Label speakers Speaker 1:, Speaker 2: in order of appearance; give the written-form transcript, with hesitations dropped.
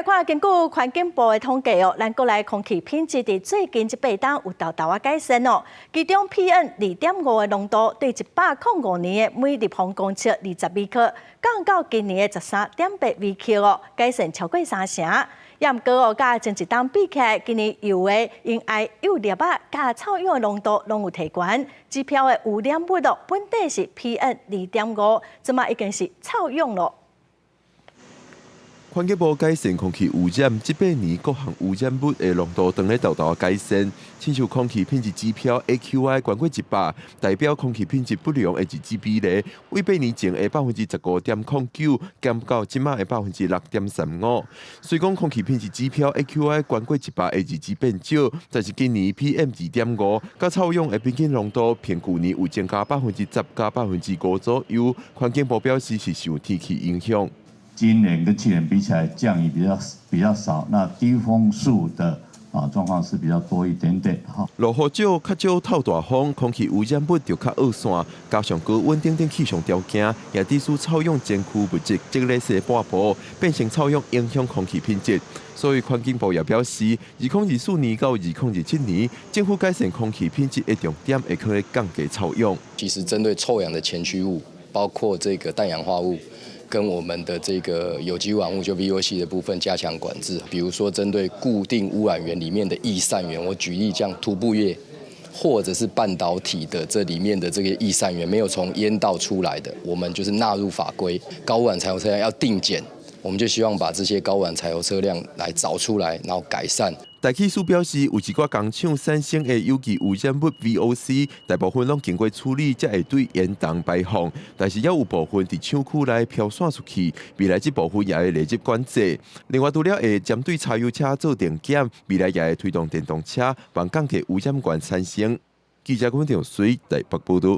Speaker 1: 来看，根据环境部的统计哦，咱国内空气品质伫最近1档有大大改善哦。其中 PM2.5的浓度对105年的每立方公尺20微克，降到今年的13.8微克哦，改善超过3成。也毋过哦，甲前一档比起来，今年油的因爱有粒仔甲臭氧的浓度拢有提悬，指标的污染物哦，本底是 PM2.5，即马已经是臭氧咯。
Speaker 2: 环境部改善空气污染，这8年各项污染物的浓度当咧大大改善，亲像空气品质指标 AQI 高过100，代表空气品质不良的日子比例，为8年前的15.09%减到即马的6.35%。虽讲空气品质指标 AQI 高过100的日子变少，但是今年 PM2.5甲臭氧的平均浓度，偏去年有增加10%加5%左右。环境部表示是受天气影响。
Speaker 3: 今年跟去年比起来，降雨比较少，那低风速的状况是比较多一点点哈。
Speaker 2: 落雨少，较少透大风，空气污染物就较恶散，加上高温等气象条件，也致使臭氧前驱物质积累细半部，变成臭氧影响空气品质。所以环境部也表示，2024年到2027年，政府改善空气品质的重点会可能降低臭氧。
Speaker 4: 其实针对臭氧的前驱物，包括这个氮氧化物。跟我们的这个有机污染物就 VOC 的部分加强管制，比如说针对固定污染源里面的易散源，我举例像涂布业或者是半导体的这里面的这个易散源没有从烟道出来的，我们就是纳入法规，高污染柴油车辆要定检，我们就希望把这些高污染柴油车辆来找出来，然后改善。
Speaker 2: 大气署表示，有一寡工厂产生的有机污染物 VOC， 大部分拢经过处理，才会对烟筒排放。但是也有部分伫厂区内飘散出去，未来这部分也会列入管制。另外，除了会针对柴油车做定检，未来也会推动电动车，帮降低污染源产生。记者郭文婷随台北报道。